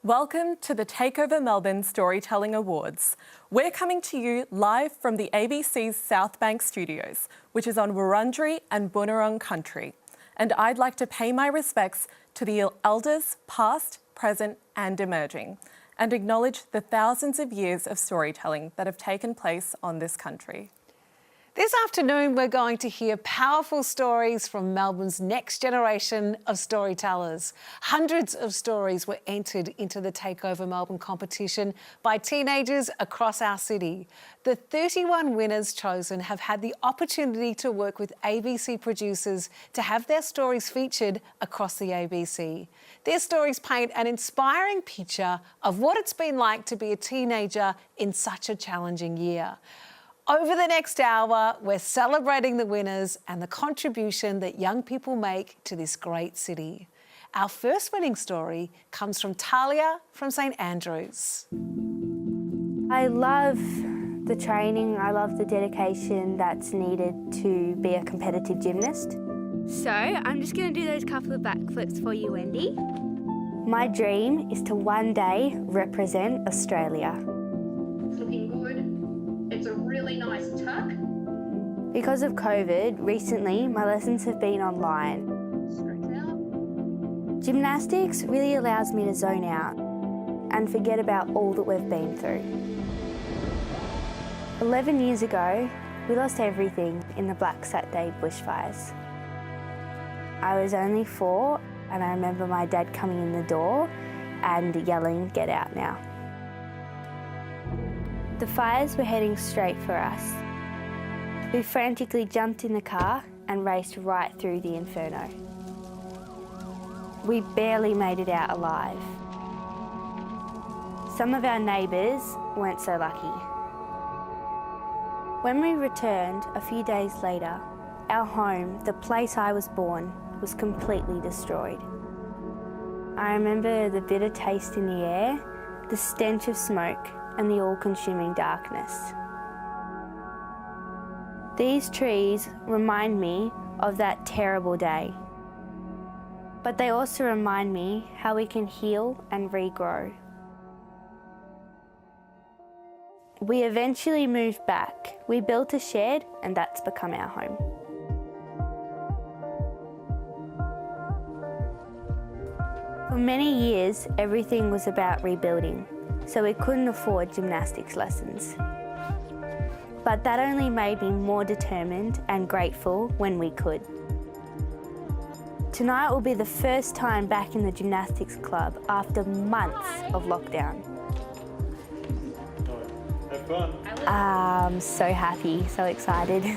Welcome to the Takeover Melbourne Storytelling Awards. We're coming to you live from the ABC's South Bank studios, which is on Wurundjeri and Boonwurrung country. And I'd like to pay my respects to the elders past, present and emerging, and acknowledge the thousands of years of storytelling that have taken place on this country. This afternoon, we're going to hear powerful stories from Melbourne's next generation of storytellers. Hundreds of stories were entered into the Takeover Melbourne competition by teenagers across our city. The 31 winners chosen have had the opportunity to work with ABC producers to have their stories featured across the ABC. Their stories paint an inspiring picture of what it's been like to be a teenager in such a challenging year. Over the next hour, we're celebrating the winners and the contribution that young people make to this great city. Our first winning story comes from TAHLIA from St Andrews. I love the training, I love the dedication that's needed to be a competitive gymnast. So, I'm just going to do those couple of backflips for you, Wendy. My dream is to one day represent Australia. It's looking good. It's a really nice tuck. Because of COVID, recently my lessons have been online. Stretch out. Gymnastics really allows me to zone out and forget about all that we've been through. 11 years ago, we lost everything in the Black Saturday bushfires. I was only 4 and I remember my dad coming in the door and yelling, "Get out now." The fires were heading straight for us. We frantically jumped in the car and raced right through the inferno. We barely made it out alive. Some of our neighbours weren't so lucky. When we returned a few days later, our home, the place I was born, was completely destroyed. I remember the bitter taste in the air, the stench of smoke, and the all-consuming darkness. These trees remind me of that terrible day, but they also remind me how we can heal and regrow. We eventually moved back. We built a shed and that's become our home. For many years, everything was about rebuilding, so we couldn't afford gymnastics lessons. But that only made me more determined and grateful when we could. Tonight will be the first time back in the gymnastics club after months of lockdown. Have fun. I'm so happy, so excited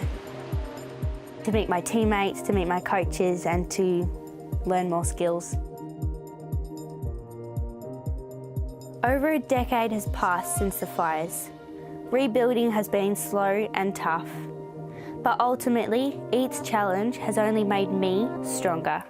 to meet my teammates, to meet my coaches and to learn more skills. Over a decade has passed since the fires. Rebuilding has been slow and tough, but ultimately each challenge has only made me stronger.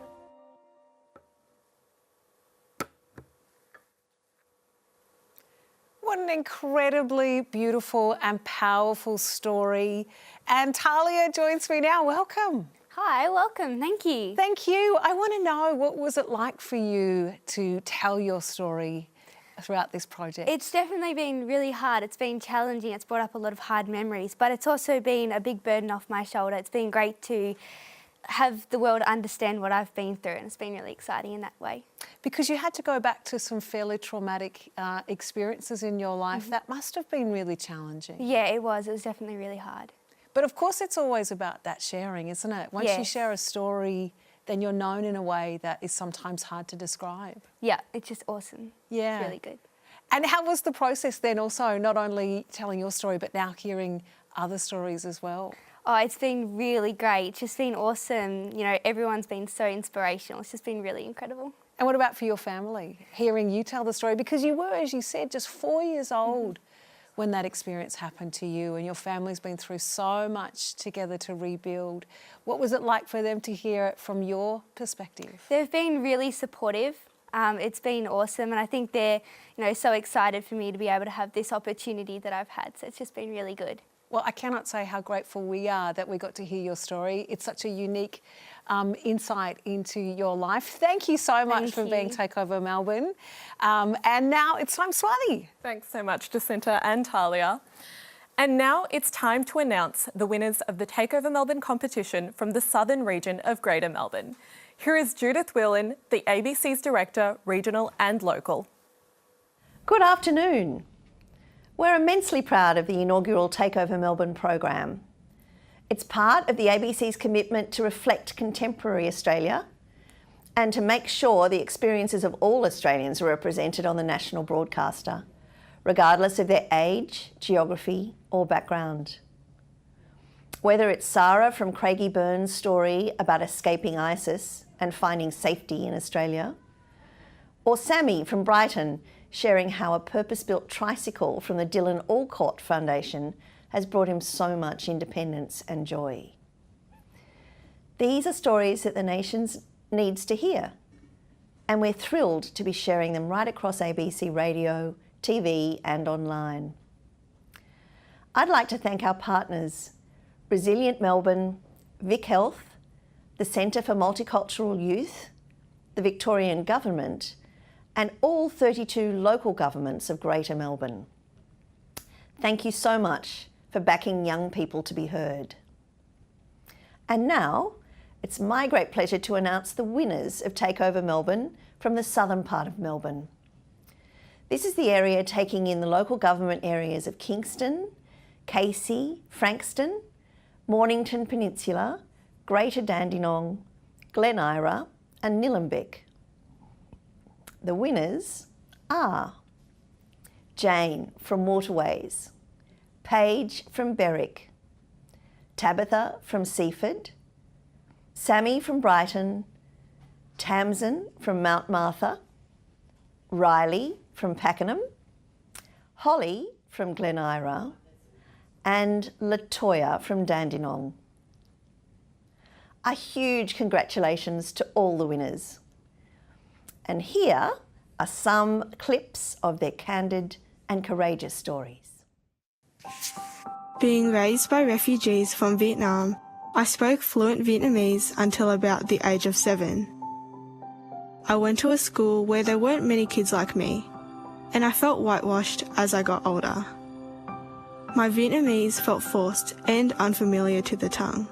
What an incredibly beautiful and powerful story. And TAHLIA joins me now. Welcome. Hi, welcome, thank you. Thank you. I want to know, what was it like for you to tell your story throughout this project? It's definitely been really hard. It's been challenging. It's brought up a lot of hard memories, but it's also been a big burden off my shoulder. It's been great to have the world understand what I've been through, and it's been really exciting in that way. Because you had to go back to some fairly traumatic experiences in your life. That must have been really challenging. Yeah, it was. It was definitely really hard. But of course it's always about that sharing, isn't it? Once you Yes. share a story, then you're known in a way that is sometimes hard to describe. Yeah, it's just awesome. Yeah. It's really good. And how was the process then also, not only telling your story, but now hearing other stories as well? Oh, it's been really great. It's just been awesome. You know, everyone's been so inspirational. It's just been really incredible. And what about for your family, hearing you tell the story? Because you were, as you said, just 4 years old when that experience happened to you, and your family's been through so much together to rebuild. What was it like for them to hear it from your perspective? They've been really supportive. It's been awesome, and I think they're, so excited for me to be able to have this opportunity that I've had. So it's just been really good. Well, I cannot say how grateful we are that we got to hear your story. It's such a unique insight into your life. Thank you so much for being Takeover Melbourne. And now it's time for SWATHI. Thanks so much, Jacinta and Talia. And now it's time to announce the winners of the Takeover Melbourne competition from the southern region of Greater Melbourne. Here is Judith Whelan, the ABC's Director, Regional and Local. Good afternoon. We're immensely proud of the inaugural Takeover Melbourne program. It's part of the ABC's commitment to reflect contemporary Australia and to make sure the experiences of all Australians are represented on the national broadcaster, regardless of their age, geography or background. Whether it's SARA from CRAIGIEBURN's story about escaping ISIS and finding safety in Australia, or Sammy from BRIGHTON sharing how a purpose-built tricycle from the Dylan Alcott Foundation has brought him so much independence and joy. These are stories that the nation needs to hear, and we're thrilled to be sharing them right across ABC radio, TV and online. I'd like to thank our partners, Resilient Melbourne, VicHealth, the Centre for Multicultural Youth, the Victorian Government, and all 32 local governments of Greater Melbourne. Thank you so much for backing young people to be heard. And now, it's my great pleasure to announce the winners of Takeover Melbourne from the southern part of Melbourne. This is the area taking in the local government areas of Kingston, Casey, Frankston, Mornington Peninsula, Greater Dandenong, Glen and Nillumbik. The winners are Jane from WATERWAYS, PAIGE from BERWICK, TABATHA from SEAFORD, Sammy from BRIGHTON, TAMSIN from Mount Martha, Riley from Pakenham, Holly from Glen and LATOYA from Dandenong. A huge congratulations to all the winners. And here are some clips of their candid and courageous stories. Being raised by refugees from Vietnam, I spoke fluent Vietnamese until about the age of 7. I went to a school where there weren't many kids like me, and I felt whitewashed as I got older. My Vietnamese felt forced and unfamiliar to the tongue.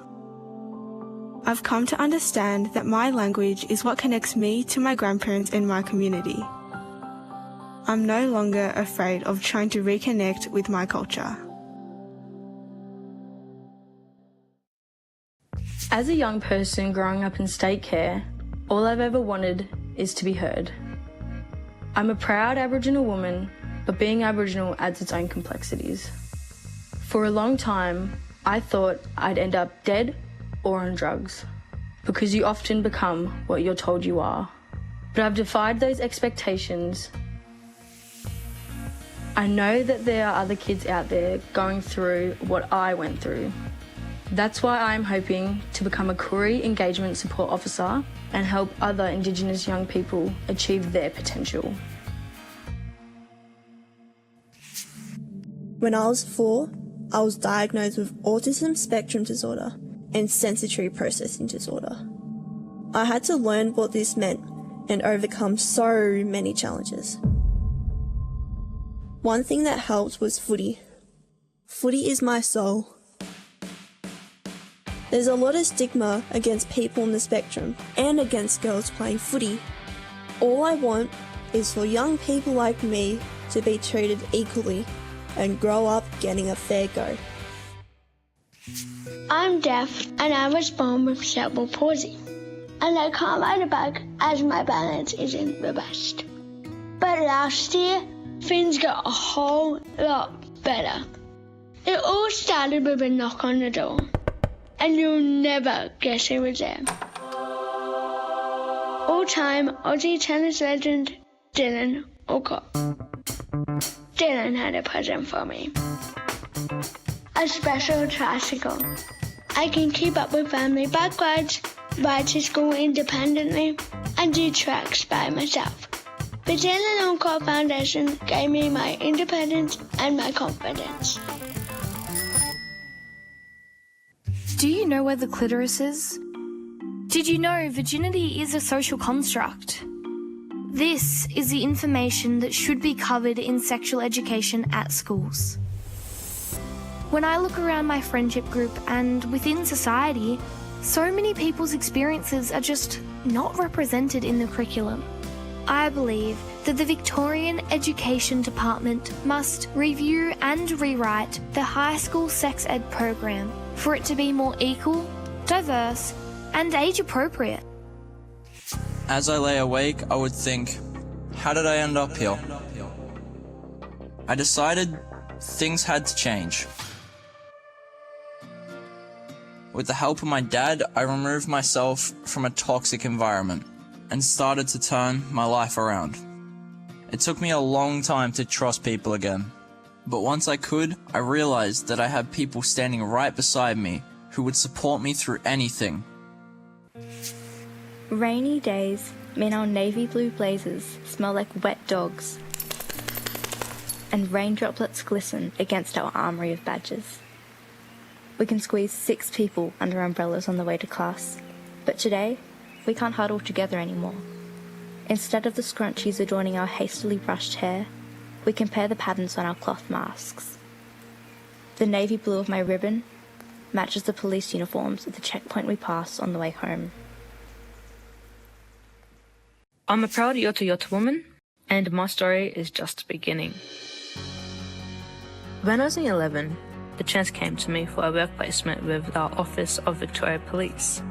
I've come to understand that my language is what connects me to my grandparents and my community. I'm no longer afraid of trying to reconnect with my culture. As a young person growing up in state care, all I've ever wanted is to be heard. I'm a proud Aboriginal woman, but being Aboriginal adds its own complexities. For a long time, I thought I'd end up dead or on drugs, because you often become what you're told you are. But I've defied those expectations. I know that there are other kids out there going through what I went through. That's why I'm hoping to become a Koori Engagement Support Officer and help other Indigenous young people achieve their potential. When I was 4, I was diagnosed with autism spectrum disorder and sensory processing disorder. I had to learn what this meant and overcome so many challenges. One thing that helped was footy. Footy is my soul. There's a lot of stigma against people on the spectrum and against girls playing footy. All I want is for young people like me to be treated equally and grow up getting a fair go. I'm deaf and I was born with cerebral palsy, and I can't ride a bike as my balance isn't the best. But last year, things got a whole lot better. It all started with a knock on the door, and you'll never guess who was there. All-time Aussie tennis legend Dylan Alcott. Dylan had a present for me. A special tricycle. I can keep up with family bike rides, ride to school independently, and do tracks by myself. The Dylan Alcott Foundation gave me my independence and my confidence. Do you know where the clitoris is? Did you know virginity is a social construct? This is the information that should be covered in sexual education at schools. When I look around my friendship group and within society, so many people's experiences are just not represented in the curriculum. I believe that the Victorian Education Department must review and rewrite the high school sex ed program for it to be more equal, diverse, and age appropriate. As I lay awake, I would think, how did I end up here? I decided things had to change. With the help of my dad, I removed myself from a toxic environment and started to turn my life around. It took me a long time to trust people again, but once I could, I realized that I had people standing right beside me who would support me through anything. Rainy days mean our navy blue blazers smell like wet dogs, and rain droplets glisten against our armoury of badges. We can squeeze 6 people under umbrellas on the way to class, but today we can't huddle together anymore. Instead of the scrunchies adorning our hastily brushed hair, we compare the patterns on our cloth masks. The navy blue of my ribbon matches the police uniforms at the checkpoint we pass on the way home. I'm a proud Yota woman, and my story is just beginning. When I was 11, the chance came to me for a work placement with the Office of Victoria Police.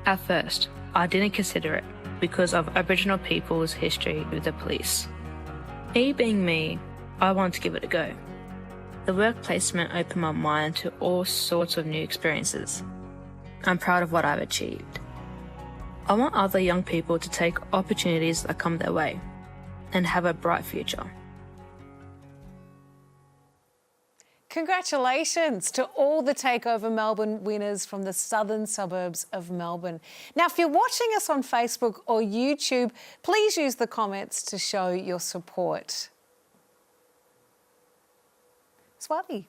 At first, I didn't consider it because of Aboriginal people's history with the police. Me being me, I wanted to give it a go. The work placement opened my mind to all sorts of new experiences. I'm proud of what I've achieved. I want other young people to take opportunities that come their way and have a bright future. Congratulations to all the Takeover Melbourne winners from the southern suburbs of Melbourne. Now, if you're watching us on Facebook or YouTube, please use the comments to show your support. SWATHI.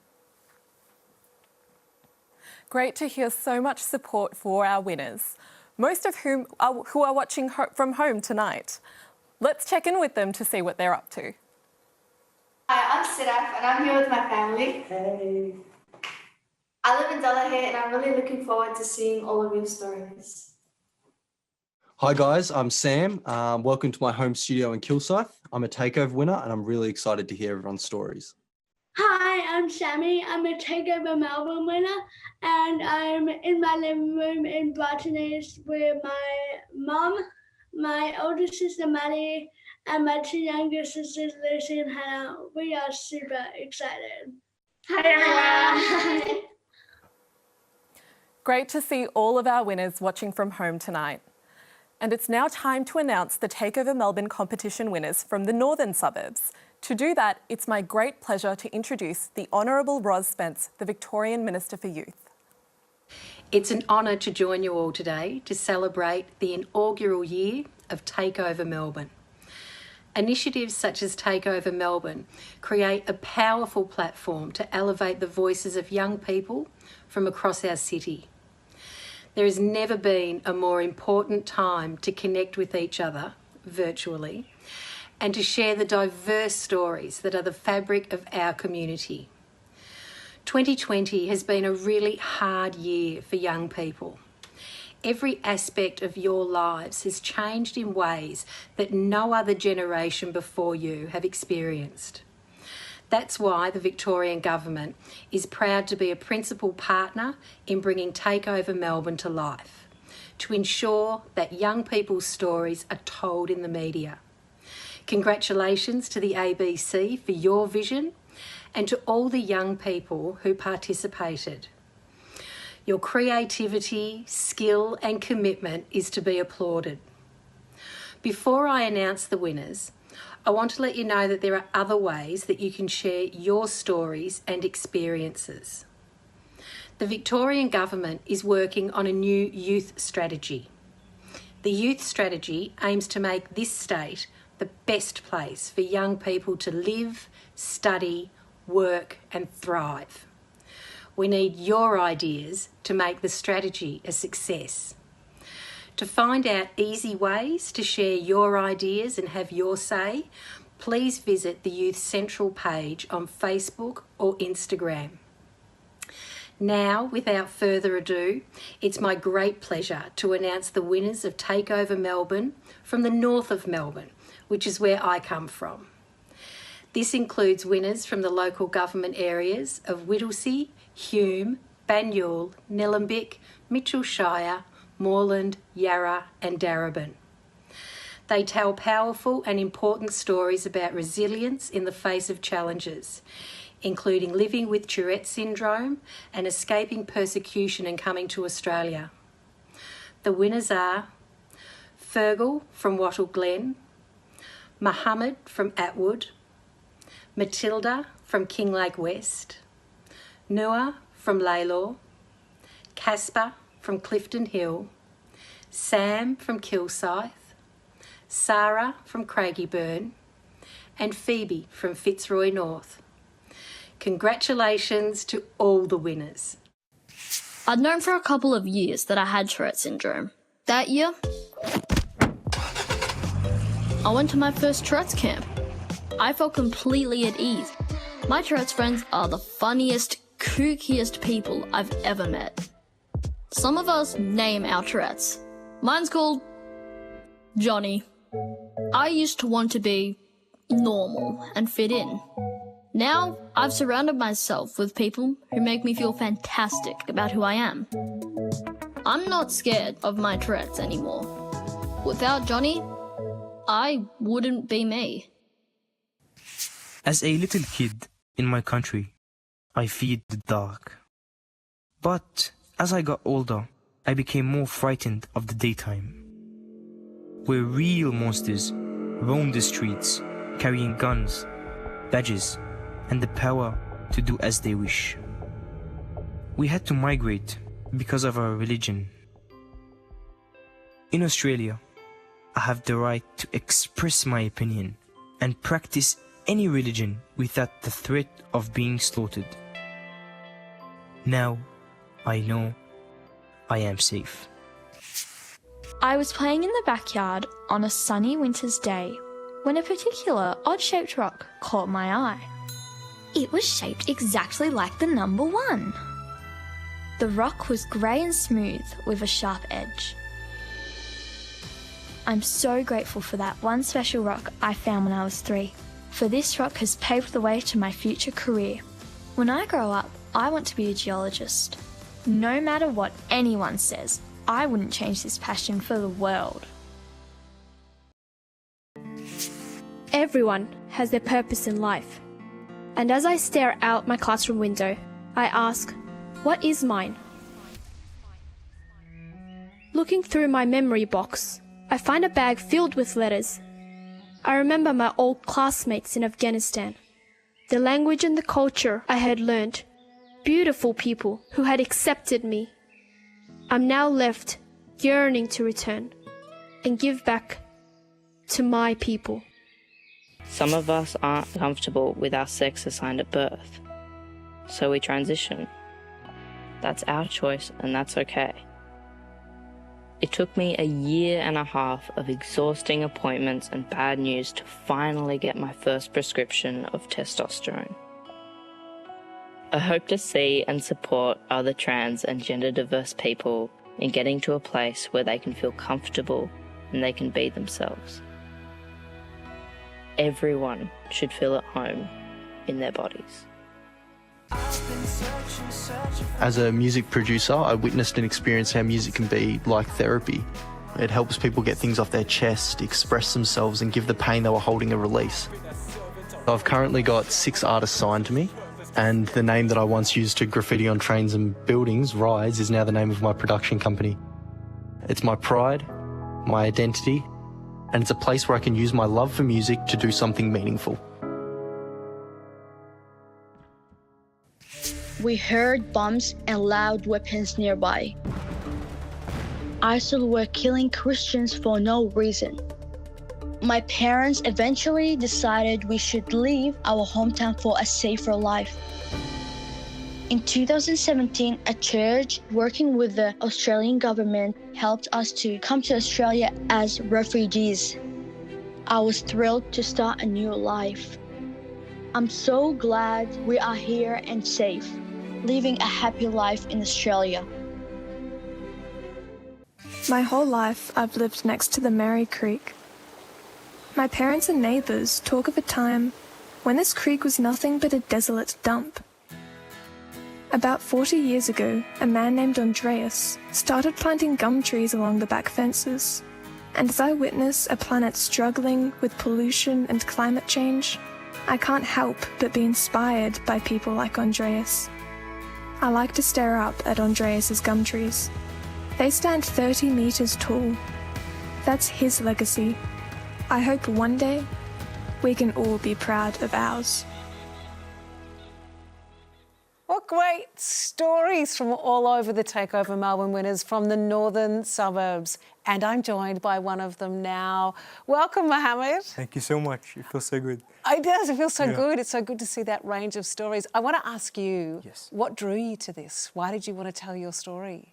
Great to hear so much support for our winners, most of whom who are watching from home tonight. Let's check in with them to see what they're up to. Hi, I'm Sidaf and I'm here with my family. Hey. I live in Tahlila and I'm really looking forward to seeing all of your stories. Hi guys, I'm Sam. Welcome to my home studio in KILSYTH. I'm a Takeover winner and I'm really excited to hear everyone's stories. Hi, I'm Sammy. I'm a Takeover Melbourne winner and I'm in my living room in BRIGHTON with my mum, my older sister Maddie, and my 2 younger sisters, Lucy and Hannah. We are super excited. Hi, everyone. Great to see all of our winners watching from home tonight. And it's now time to announce the Takeover Melbourne competition winners from the northern suburbs. To do that, it's my great pleasure to introduce the Honourable Ros Spence, the Victorian Minister for Youth. It's an honour to join you all today to celebrate the inaugural year of Takeover Melbourne. Initiatives such as Takeover Melbourne create a powerful platform to elevate the voices of young people from across our city. There has never been a more important time to connect with each other virtually and to share the diverse stories that are the fabric of our community. 2020 has been a really hard year for young people. Every aspect of your lives has changed in ways that no other generation before you have experienced. That's why the Victorian Government is proud to be a principal partner in bringing Takeover Melbourne to life, to ensure that young people's stories are told in the media. Congratulations to the ABC for your vision and to all the young people who participated. Your creativity, skill and commitment is to be applauded. Before I announce the winners, I want to let you know that there are other ways that you can share your stories and experiences. The Victorian Government is working on a new youth strategy. The youth strategy aims to make this state the best place for young people to live, study, work and thrive. We need your ideas to make the strategy a success. To find out easy ways to share your ideas and have your say, please visit the Youth Central page on Facebook or Instagram. Now, without further ado, it's my great pleasure to announce the winners of Takeover Melbourne from the north of Melbourne, which is where I come from. This includes winners from the local government areas of Whittlesea, Hume, Banyule, Nillumbik, Mitchell Shire, Moreland, Yarra and Darebin. They tell powerful and important stories about resilience in the face of challenges, including living with Tourette syndrome and escaping persecution and coming to Australia. The winners are FERGAL from WATTLE GLEN, Mohammed from Atwood, MATILDA from Kinglake West, Nua from Laylaw, CASPER from Clifton Hill, Sam from KILSYTH, SARA from CRAIGIEBURN, and PHOEBE from FITZROY North. Congratulations to all the winners. I'd known for a couple of years that I had Tourette syndrome. That year, I went to my first Tourette's camp. I felt completely at ease. My Tourette's friends are the funniest, kookiest people I've ever met. Some of us name our Tourette's. Mine's called Johnny. I used to want to be normal and fit in. Now, I've surrounded myself with people who make me feel fantastic about who I am. I'm not scared of my Tourette's anymore. Without Johnny, I wouldn't be me. As a little kid in my country, I feared the dark. But as I got older, I became more frightened of the daytime, where real monsters roamed the streets, carrying guns, badges, and the power to do as they wish. We had to migrate because of our religion. In Australia, I have the right to express my opinion and practice any religion without the threat of being slaughtered. Now, I know I am safe. I was playing in the backyard on a sunny winter's day when a particular odd-shaped rock caught my eye. It was shaped exactly like the number 1. The rock was grey and smooth with a sharp edge. I'm so grateful for that one special rock I found when I was 3, for this rock has paved the way to my future career. When I grow up, I want to be a geologist. No matter what anyone says, I wouldn't change this passion for the world. Everyone has their purpose in life. And as I stare out my classroom window, I ask, what is mine? Looking through my memory box, I find a bag filled with letters. I remember my old classmates in Afghanistan, the language and the culture I had learned, beautiful people who had accepted me. I'm now left yearning to return and give back to my people. Some of us aren't comfortable with our sex assigned at birth, so we transition. That's our choice and that's okay. It took me a year and a half of exhausting appointments and bad news to finally get my first prescription of testosterone. I hope to see and support other trans and gender diverse people in getting to a place where they can feel comfortable and they can be themselves. Everyone should feel at home in their bodies. As a music producer, I witnessed and experienced how music can be like therapy. It helps people get things off their chest, express themselves and give the pain they were holding a release. I've currently got 6 artists signed to me, and the name that I once used to graffiti on trains and buildings, Rise, is now the name of my production company. It's my pride, my identity, and it's a place where I can use my love for music to do something meaningful. We heard bombs and loud weapons nearby. ISIL were killing Christians for no reason. My parents eventually decided we should leave our hometown for a safer life. In 2017, a church working with the Australian government helped us to come to Australia as refugees. I was thrilled to start a new life. I'm so glad we are here and safe, living a happy life in Australia. My whole life, I've lived next to the Mary Creek. My parents and neighbours talk of a time when this creek was nothing but a desolate dump. About 40 years ago, a man named Andreas started planting gum trees along the back fences. And as I witness a planet struggling with pollution and climate change, I can't help but be inspired by people like Andreas. I like to stare up at Andreas's gum trees. They stand 30 metres tall. That's his legacy. I hope one day we can all be proud of ours. What great stories from all over the Takeover Melbourne winners from the northern suburbs. And I'm joined by one of them now. Welcome, Mohammed. Thank you so much. It feels so good. It does. It feels so good. It's so good to see that range of stories. I want to ask you, what drew you to this? Why did you want to tell your story?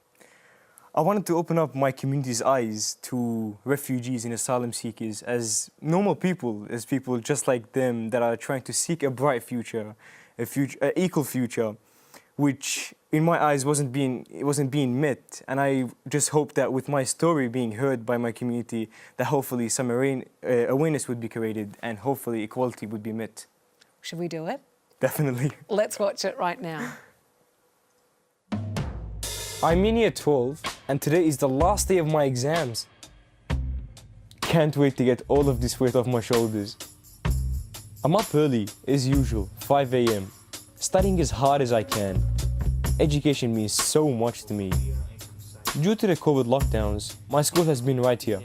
I wanted to open up my community's eyes to refugees and asylum seekers as normal people, as people just like them that are trying to seek a bright future, an equal future, which in my eyes wasn't being met. And I just hope that with my story being heard by my community, that hopefully some awareness would be created and hopefully equality would be met. Should we do it? Definitely. Let's watch it right now. I'm in year 12 and today is the last day of my exams. Can't wait to get all of this weight off my shoulders. I'm up early, as usual, 5 a.m. studying as hard as I can. Education means so much to me. Due to the COVID lockdowns, my school has been right here,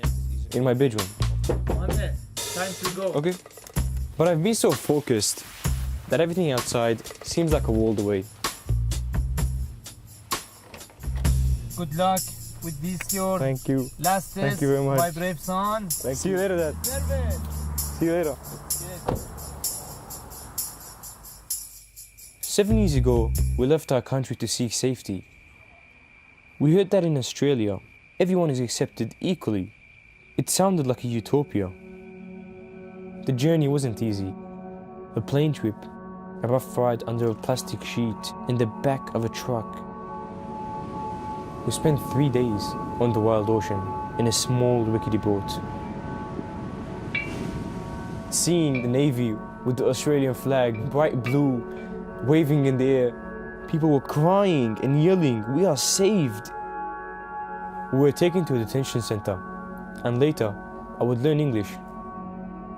in my bedroom. Time to go. Okay. But I've been so focused that everything outside seems like a world away. Good luck with this your Thank you. last test. Thank you very much. My brave son. See you later, Dad. See you later. 7 years ago, we left our country to seek safety. We heard that in Australia, everyone is accepted equally. It sounded like a utopia. The journey wasn't easy. A plane trip, a rough ride under a plastic sheet in the back of a truck. We spent 3 days on the wild ocean in a small rickety boat. Seeing the Navy with the Australian flag, bright blue, waving in the air, people were crying and yelling, "We are saved!" We were taken to a detention center, and later I would learn English.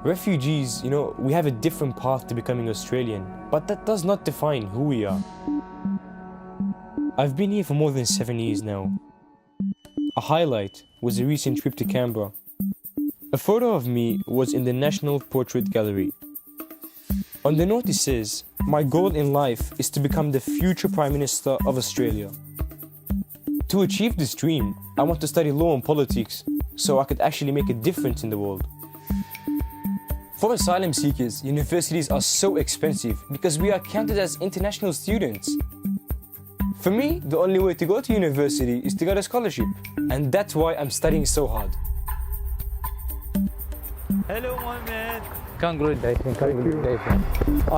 Refugees, we have a different path to becoming Australian, but that does not define who we are. I've been here for more than 7 years now. A highlight was a recent trip to Canberra. A photo of me was in the National Portrait Gallery. On the note it says, "My goal in life is to become the future Prime Minister of Australia." To achieve this dream, I want to study law and politics so I could actually make a difference in the world. For asylum seekers, universities are so expensive because we are counted as international students. For me, the only way to go to university is to get a scholarship, and that's why I'm studying so hard. Hello, my man. Congratulations.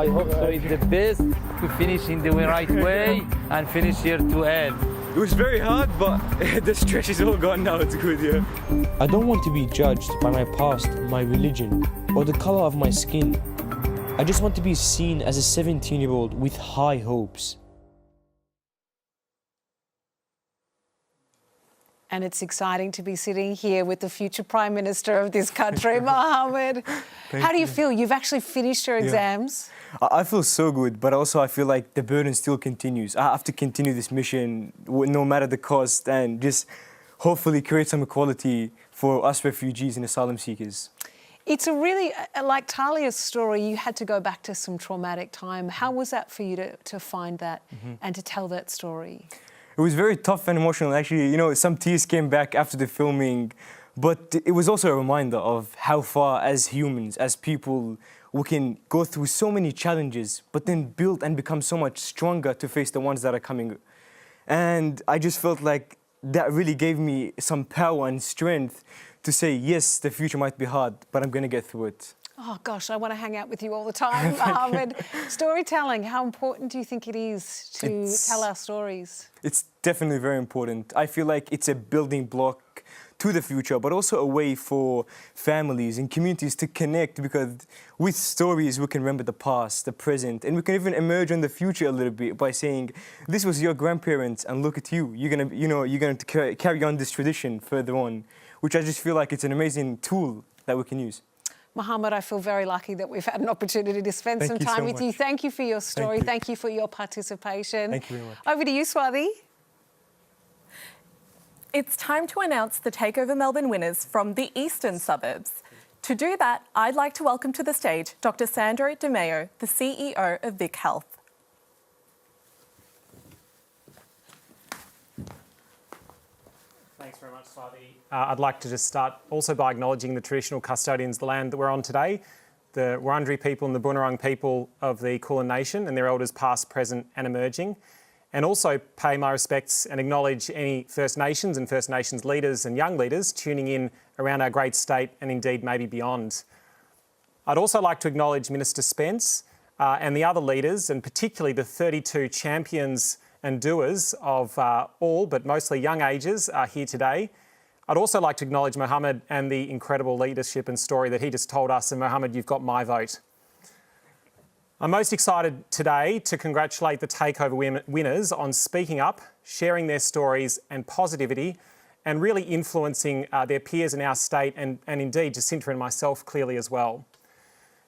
I hope so is the best to finish in the right way and finish here to end. It was very hard, but the stress is all gone now. It's good, yeah. I don't want to be judged by my past, my religion, or the color of my skin. I just want to be seen as a 17-year-old with high hopes. And it's exciting to be sitting here with the future Prime Minister of this country, Mohammed. How do you feel? You've actually finished your exams? I feel so good, but also I feel like the burden still continues. I have to continue this mission no matter the cost and just hopefully create some equality for us refugees and asylum seekers. It's a really, like Tahlia's story, you had to go back to some traumatic time. How was that for you to find that and to tell that story? It was very tough and emotional. Actually, some tears came back after the filming, but it was also a reminder of how far as humans, as people, we can go through so many challenges, but then build and become so much stronger to face the ones that are coming. And I just felt like that really gave me some power and strength to say, yes, the future might be hard, but I'm going to get through it. Oh gosh, I want to hang out with you all the time, Mohammed. Storytelling, how important do you think it is to tell our stories? It's definitely very important. I feel like it's a building block to the future, but also a way for families and communities to connect, because with stories we can remember the past, the present, and we can even emerge on the future a little bit by saying, this was your grandparents and look at you. You're going to carry on this tradition further on, which I just feel like it's an amazing tool that we can use. Mohammed, I feel very lucky that we've had an opportunity to spend some time with you. Thank you for your story. Thank you for your participation. Thank you very much. Over to you, SWATHI. It's time to announce the Takeover Melbourne winners from the eastern suburbs. To do that, I'd like to welcome to the stage Dr. Sandro De Mayo, the CEO of VicHealth. Thanks very much, SWATHI. I'd like to just start also by acknowledging the traditional custodians of the land that we're on today, the Wurundjeri people and the Bunurong people of the Kulin Nation and their elders past, present and emerging, and also pay my respects and acknowledge any First Nations and First Nations leaders and young leaders tuning in around our great state and indeed maybe beyond. I'd also like to acknowledge Minister Spence and the other leaders, and particularly the 32 champions and doers of all but mostly young ages here today. I'd also like to acknowledge Mohammed and the incredible leadership and story that he just told us, and Mohammed, you've got my vote. I'm most excited today to congratulate the Takeover winners on speaking up, sharing their stories and positivity, and really influencing their peers in our state and indeed Jacinta and myself clearly as well.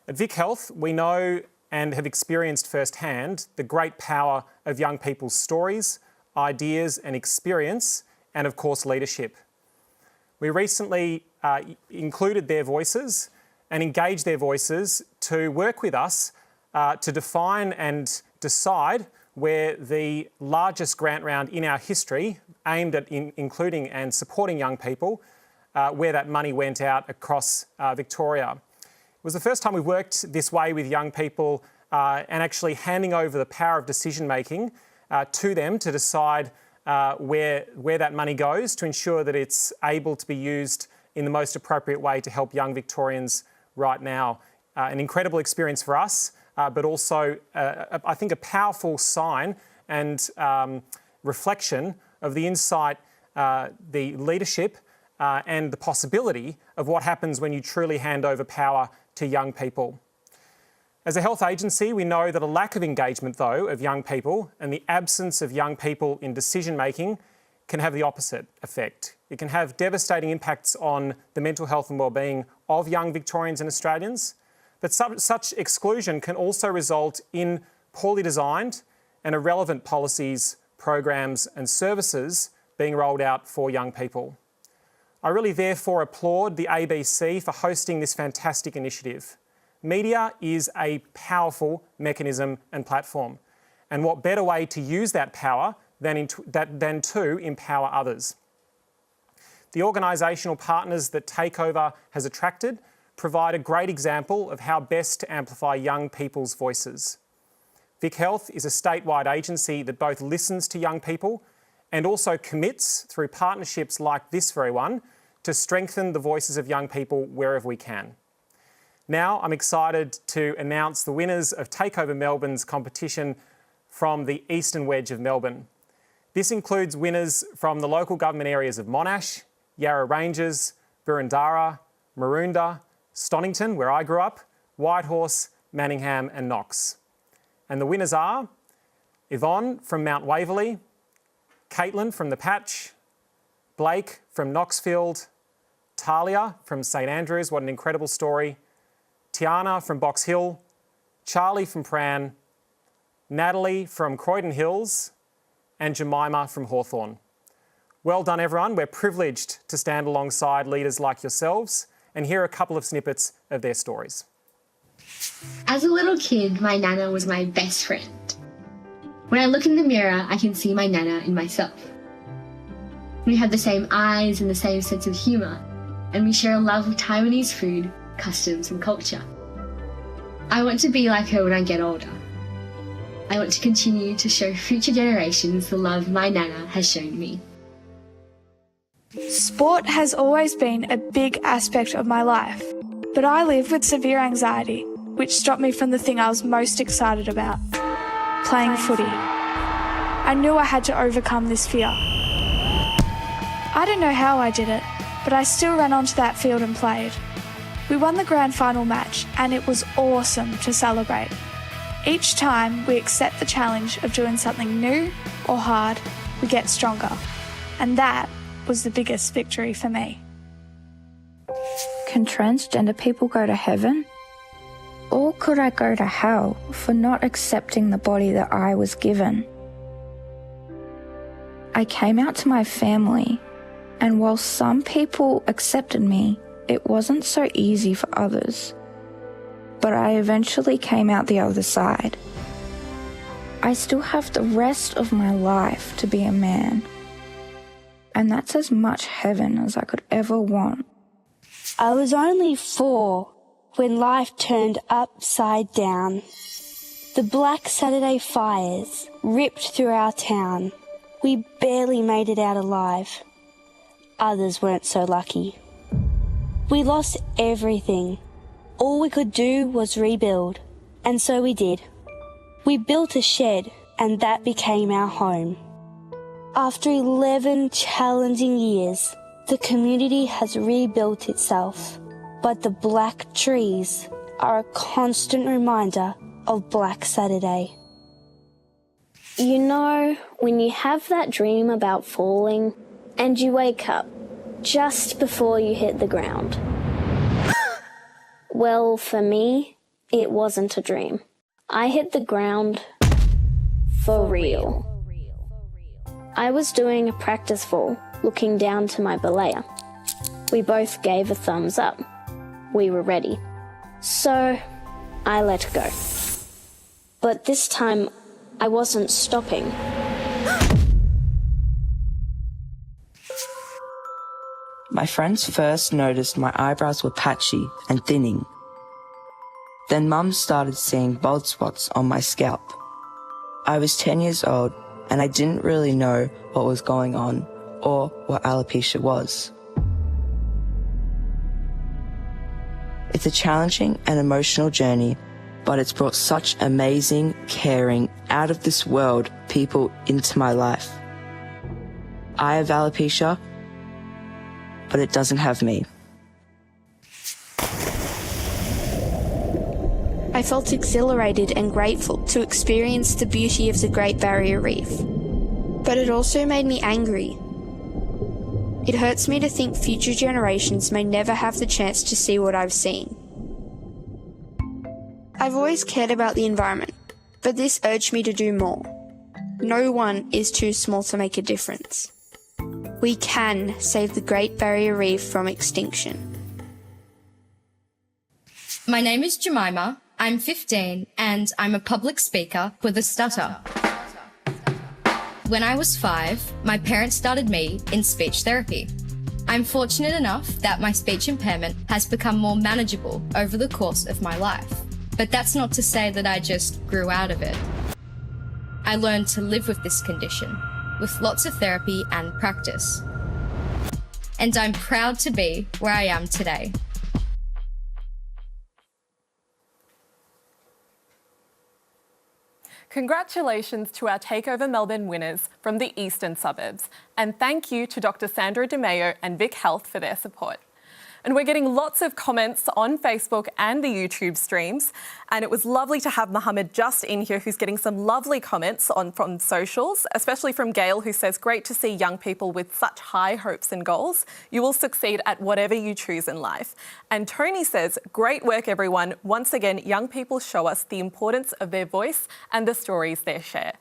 At VicHealth, we know and have experienced firsthand the great power of young people's stories, ideas and experience, and of course leadership. We recently included their voices and engaged their voices to work with us to define and decide where the largest grant round in our history, aimed at including and supporting young people, where that money went out across Victoria. It was the first time we've worked this way with young people and actually handing over the power of decision making to them to decide where that money goes, to ensure that it's able to be used in the most appropriate way to help young Victorians right now. An incredible experience for us, but also I think a powerful sign and reflection of the insight, the leadership and the possibility of what happens when you truly hand over power to young people. As a health agency, we know that a lack of engagement, though, of young people and the absence of young people in decision-making can have the opposite effect. It can have devastating impacts on the mental health and wellbeing of young Victorians and Australians, but such exclusion can also result in poorly designed and irrelevant policies, programs and services being rolled out for young people. I really therefore applaud the ABC for hosting this fantastic initiative. Media is a powerful mechanism and platform, and what better way to use that power than to empower others. The organisational partners that Takeover has attracted provide a great example of how best to amplify young people's voices. VicHealth is a statewide agency that both listens to young people and also commits, through partnerships like this very one, to strengthen the voices of young people wherever we can. Now I'm excited to announce the winners of Takeover Melbourne's competition from the eastern wedge of Melbourne. This includes winners from the local government areas of Monash, Yarra Ranges, Boroondara, Maroondah, Stonington, where I grew up, Whitehorse, Manningham and Knox. And the winners are Yvonne from Mount Waverley, Caitlin from The Patch, Blake from Knoxfield, Tahlia from St Andrews, what an incredible story, Tiana from Box Hill, Charlie from Pran, Natalie from Croydon Hills, and Jemima from Hawthorn. Well done, everyone. We're privileged to stand alongside leaders like yourselves and hear a couple of snippets of their stories. As a little kid, my Nana was my best friend. When I look in the mirror, I can see my Nana in myself. We have the same eyes and the same sense of humour, and we share a love of Taiwanese food, customs and culture. I want to be like her when I get older. I want to continue to show future generations the love my Nana has shown me. Sport has always been a big aspect of my life, but I live with severe anxiety, which stopped me from the thing I was most excited about, playing footy. I knew I had to overcome this fear. I don't know how I did it, but I still ran onto that field and played. We won the grand final match, and it was awesome to celebrate. Each time we accept the challenge of doing something new or hard, we get stronger. And that was the biggest victory for me. Can transgender people go to heaven? Or could I go to hell for not accepting the body that I was given? I came out to my family, and while some people accepted me, it wasn't so easy for others. But I eventually came out the other side. I still have the rest of my life to be a man. And that's as much heaven as I could ever want. I was only 4 when life turned upside down. The Black Saturday fires ripped through our town. We barely made it out alive. Others weren't so lucky. We lost everything. All we could do was rebuild, and so we did. We built a shed, and that became our home. After 11 challenging years, the community has rebuilt itself, but the black trees are a constant reminder of Black Saturday. You know, when you have that dream about falling, and you wake up just before you hit the ground. Well, for me, it wasn't a dream. I hit the ground for real. I was doing a practice fall, looking down to my belayer. We both gave a thumbs up. We were ready. So, I let go. But this time, I wasn't stopping. My friends first noticed my eyebrows were patchy and thinning. Then Mum started seeing bald spots on my scalp. I was 10 years old and I didn't really know what was going on or what alopecia was. It's a challenging and emotional journey, but it's brought such amazing, caring, out-of-this-world people into my life. I have alopecia, but it doesn't have me. I felt exhilarated and grateful to experience the beauty of the Great Barrier Reef. But it also made me angry. It hurts me to think future generations may never have the chance to see what I've seen. I've always cared about the environment, but this urged me to do more. No one is too small to make a difference. We can save the Great Barrier Reef from extinction. My name is Jemima, I'm 15 and I'm a public speaker with a stutter. When I was 5, my parents started me in speech therapy. I'm fortunate enough that my speech impairment has become more manageable over the course of my life. But that's not to say that I just grew out of it. I learned to live with this condition, with lots of therapy and practice. And I'm proud to be where I am today. Congratulations to our Takeover Melbourne winners from the eastern suburbs, and thank you to Dr. Sandra DeMayo and VicHealth for their support. And we're getting lots of comments on Facebook and the YouTube streams, and it was lovely to have Mohammed just in here, who's getting some lovely comments from socials, especially from Gail, who says, great to see young people with such high hopes and goals. You will succeed at whatever you choose in life. And Tony says, great work, everyone. Once again, young people show us the importance of their voice and the stories they share.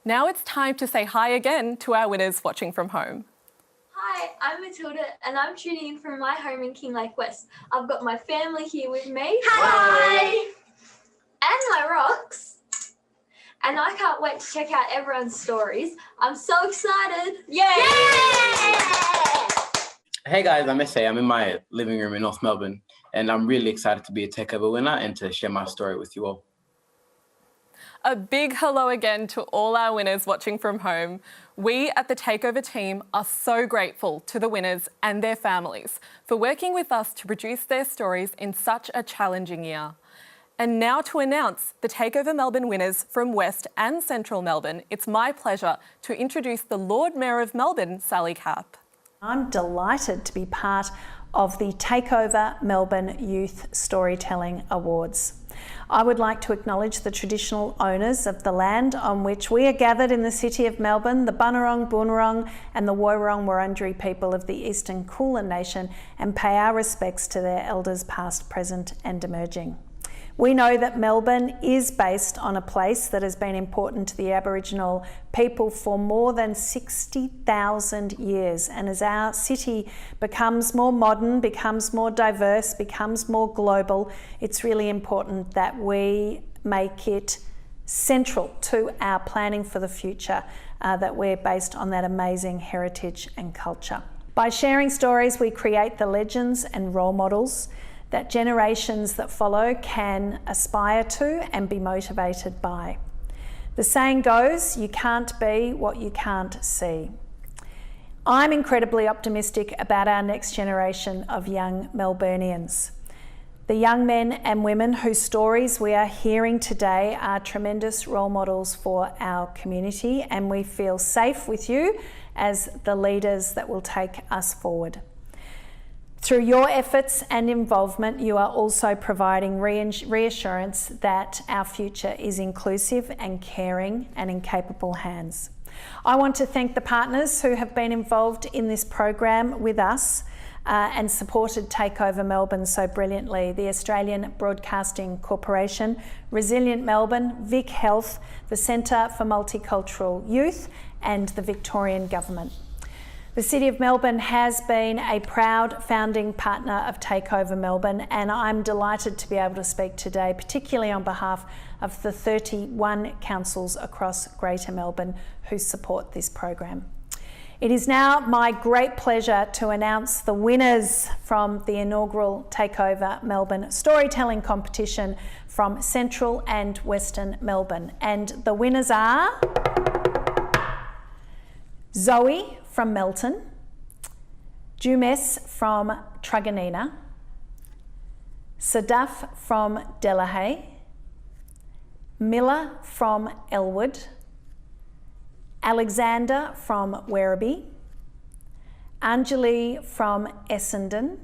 Now it's time to say hi again to our winners watching from home. Hi, I'm Matilda and I'm tuning in from my home in Kinglake West. I've got my family here with me. Hi! And my rocks. And I can't wait to check out everyone's stories. I'm so excited. Yay! Hey guys, I'm SA. I'm in my living room in North Melbourne And I'm really excited to be a Takeover winner and to share my story with you all. A big hello again to all our winners watching from home. We at the Takeover team are so grateful to the winners and their families for working with us to produce their stories in such a challenging year. And now to announce the Takeover Melbourne winners from West and Central Melbourne, it's my pleasure to introduce the Lord Mayor of Melbourne, Sally Capp. I'm delighted to be part of the Takeover Melbourne Youth Storytelling Awards. I would like to acknowledge the traditional owners of the land on which we are gathered in the City of Melbourne, the Bunurong, Boonwurrung and the Woiwurrung Wurundjeri people of the Eastern Kulin Nation, and pay our respects to their elders past, present and emerging. We know that Melbourne is based on a place that has been important to the Aboriginal people for more than 60,000 years. And as our city becomes more modern, becomes more diverse, becomes more global, it's really important that we make it central to our planning for the future, that we're based on that amazing heritage and culture. By sharing stories, we create the legends and role models that generations that follow can aspire to and be motivated by. The saying goes, you can't be what you can't see. I'm incredibly optimistic about our next generation of young Melburnians. The young men and women whose stories we are hearing today are tremendous role models for our community, and we feel safe with you as the leaders that will take us forward. Through your efforts and involvement, you are also providing reassurance that our future is inclusive and caring and in capable hands. I want to thank the partners who have been involved in this program with us and supported Takeover Melbourne so brilliantly: the Australian Broadcasting Corporation, Resilient Melbourne, VicHealth, the Centre for Multicultural Youth and the Victorian Government. The City of Melbourne has been a proud founding partner of Takeover Melbourne, and I'm delighted to be able to speak today, particularly on behalf of the 31 councils across Greater Melbourne who support this program. It is now my great pleasure to announce the winners from the inaugural Takeover Melbourne storytelling competition from Central and Western Melbourne. And the winners are Zoe from Melton, Jumes from Truganina, Sadaf from Delahaye, Miller from Elwood, Alexander from Werribee, Anjali from Essendon,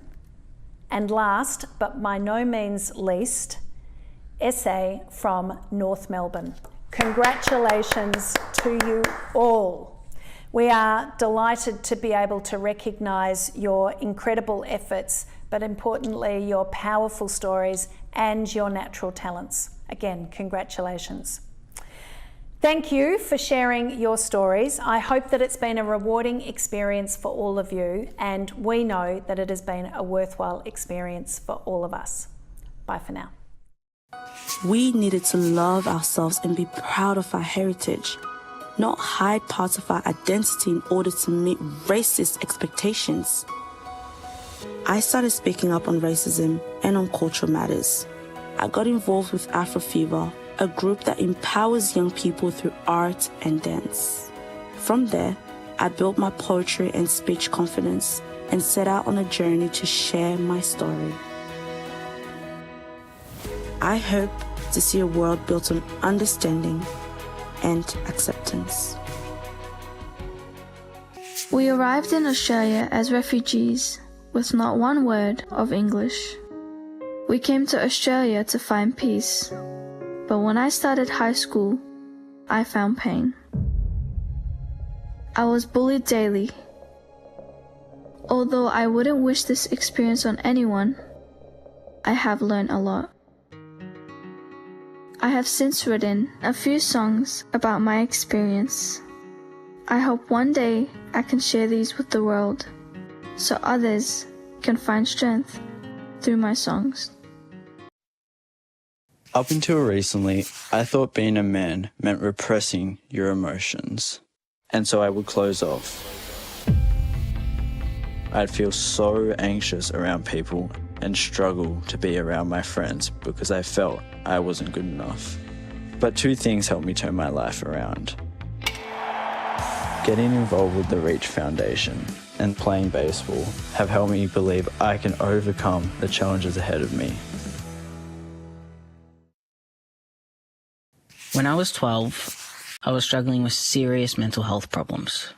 and last but by no means least, SA from North Melbourne. Congratulations to you all. We are delighted to be able to recognise your incredible efforts, but importantly, your powerful stories and your natural talents. Again, congratulations. Thank you for sharing your stories. I hope that it's been a rewarding experience for all of you, and we know that it has been a worthwhile experience for all of us. Bye for now. We needed to love ourselves and be proud of our heritage, not hide parts of our identity in order to meet racist expectations. I started speaking up on racism and on cultural matters. I got involved with Afro Fever, a group that empowers young people through art and dance. From there, I built my poetry and speech confidence and set out on a journey to share my story. I hope to see a world built on understanding and acceptance. We arrived in Australia as refugees with not one word of English. We came to Australia to find peace, but when I started high school, I found pain. I was bullied daily. Although I wouldn't wish this experience on anyone, I have learned a lot. I have since written a few songs about my experience. I hope one day I can share these with the world so others can find strength through my songs. Up until recently, I thought being a man meant repressing your emotions, and so I would close off. I'd feel so anxious around people and struggle to be around my friends because I felt I wasn't good enough. But two things helped me turn my life around. Getting involved with the Reach Foundation and playing baseball have helped me believe I can overcome the challenges ahead of me. When I was 12, I was struggling with serious mental health problems.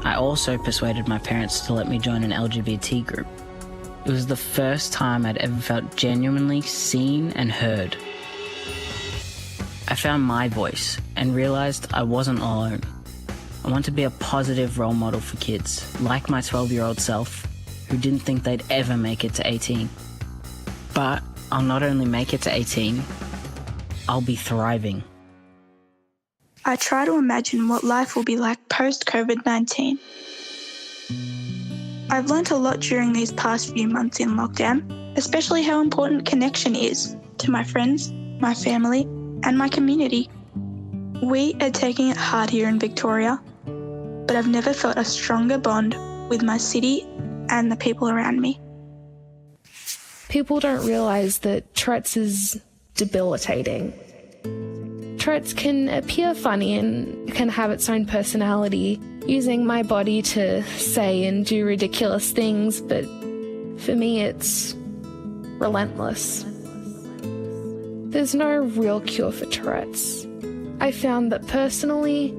I also persuaded my parents to let me join an LGBT group. It was the first time I'd ever felt genuinely seen and heard. I found my voice and realised I wasn't alone. I want to be a positive role model for kids, like my 12-year-old self, who didn't think they'd ever make it to 18. But I'll not only make it to 18, I'll be thriving. I try to imagine what life will be like post-COVID-19. I've learnt a lot during these past few months in lockdown, especially how important connection is to my friends, my family, and my community. We are taking it hard here in Victoria, but I've never felt a stronger bond with my city and the people around me. People don't realise that Tourette's is debilitating. Tourette's can appear funny and can have its own personality, using my body to say and do ridiculous things, but for me it's relentless. There's no real cure for Tourette's. I found that personally,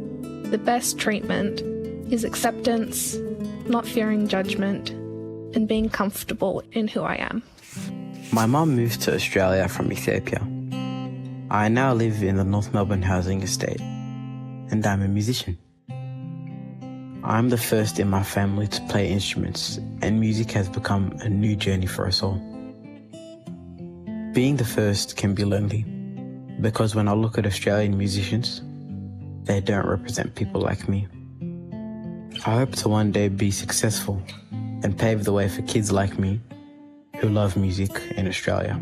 the best treatment is acceptance, not fearing judgment, and being comfortable in who I am. My mum moved to Australia from Ethiopia. I now live in the North Melbourne housing estate, and I'm a musician. I'm the first in my family to play instruments, and music has become a new journey for us all. Being the first can be lonely, because when I look at Australian musicians, they don't represent people like me. I hope to one day be successful and pave the way for kids like me who love music in Australia.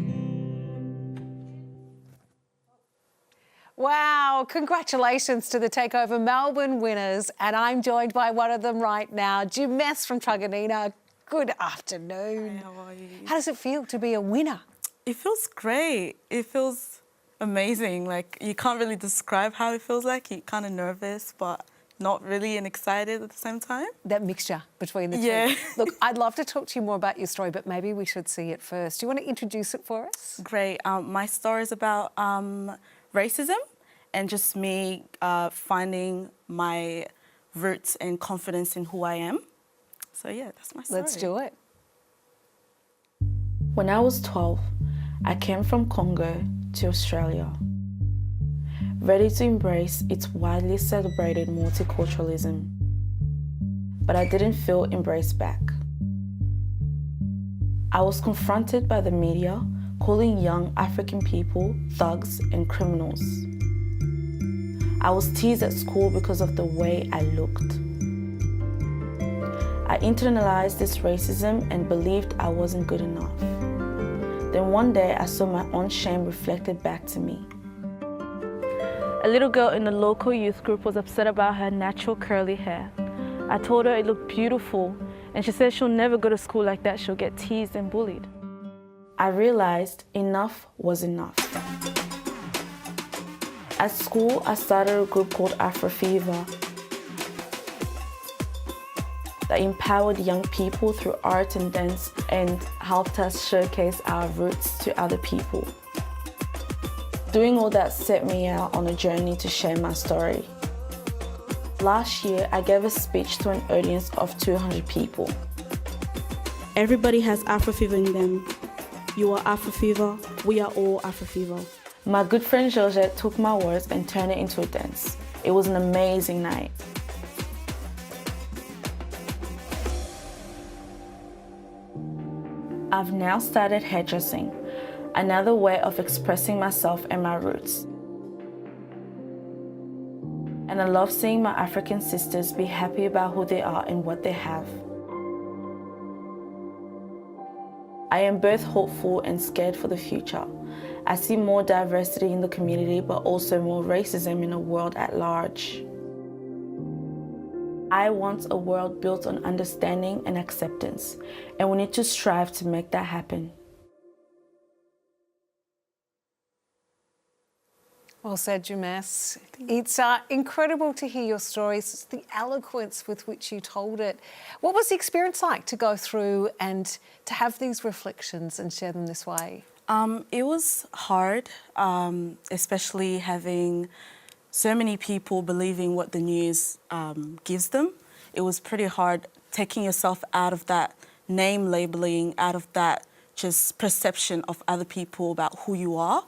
Wow, congratulations to the Takeover Melbourne winners. And I'm joined by one of them right now, Jimess from Truganina. Good afternoon. Hi, how are you? How does it feel to be a winner? It feels great. It feels amazing. Like, you can't really describe how it feels like. You're kind of nervous, but not really, and excited at the same time. That mixture between the two. Yeah. Look, I'd love to talk to you more about your story, but maybe we should see it first. Do you want to introduce it for us? Great. My story is about racism and just me finding my roots and confidence in who I am. So yeah, that's my story. Let's do it. When I was 12, I came from Congo to Australia, ready to embrace its widely celebrated multiculturalism. But I didn't feel embraced back. I was confronted by the media calling young African people thugs and criminals. I was teased at school because of the way I looked. I internalized this racism and believed I wasn't good enough. Then one day I saw my own shame reflected back to me. A little girl in the local youth group was upset about her natural curly hair. I told her it looked beautiful, and she said she'll never go to school like that, she'll get teased and bullied. I realized enough was enough. At school, I started a group called Afro Fever that empowered young people through art and dance and helped us showcase our roots to other people. Doing all that set me out on a journey to share my story. Last year, I gave a speech to an audience of 200 people. Everybody has Afro Fever in them. You are Afro Fever, we are all Afro Fever. My good friend Georgette took my words and turned it into a dance. It was an amazing night. I've now started hairdressing, another way of expressing myself and my roots. And I love seeing my African sisters be happy about who they are and what they have. I am both hopeful and scared for the future. I see more diversity in the community, but also more racism in the world at large. I want a world built on understanding and acceptance, and we need to strive to make that happen. Well said, Jumes. It's incredible to hear your stories, the eloquence with which you told it. What was the experience like to go through and to have these reflections and share them this way? It was hard, especially having so many people believing what the news gives them. It was pretty hard taking yourself out of that name labeling, out of that just perception of other people about who you are.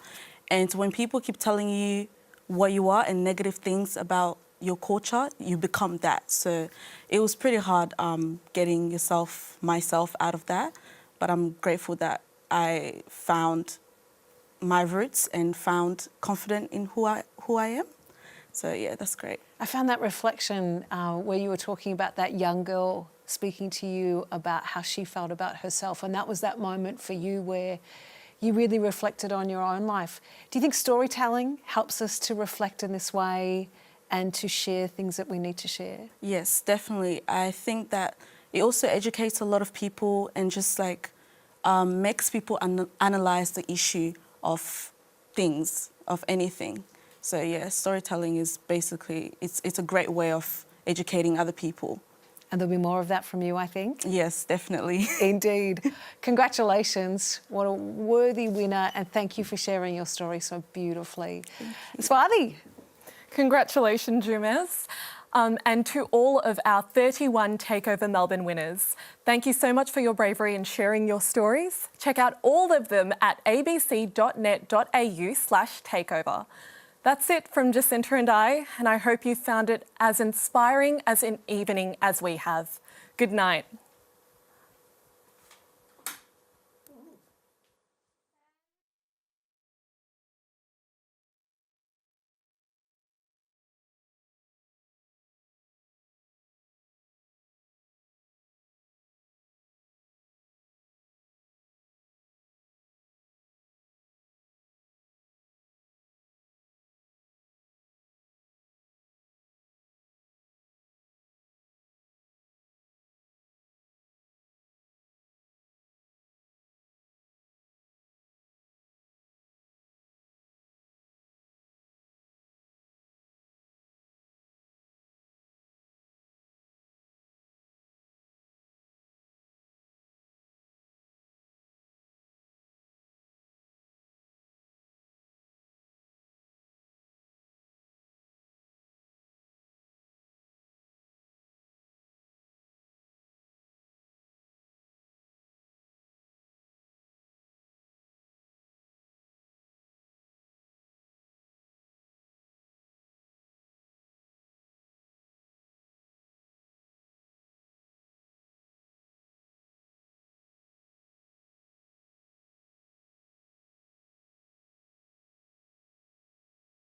And when people keep telling you what you are and negative things about your culture, you become that. So it was pretty hard getting myself out of that. But I'm grateful that I found my roots and found confidence in who I am. So yeah, that's great. I found that reflection where you were talking about that young girl speaking to you about how she felt about herself, and that was that moment for you where you really reflected on your own life. Do you think storytelling helps us to reflect in this way and to share things that we need to share? Yes, definitely. I think that it also educates a lot of people and just like makes people analyze the issue of things, of anything. So yeah, storytelling is basically, it's a great way of educating other people. And there'll be more of that from you, I think. Yes, definitely. Indeed. Congratulations. What a worthy winner, and thank you for sharing your story so beautifully. SWATHI. Congratulations, Jumes. And to all of our 31 Takeover Melbourne winners, thank you so much for your bravery in sharing your stories. Check out all of them at abc.net.au/takeover. That's it from Jacinta and I hope you found it as inspiring as an evening as we have. Good night.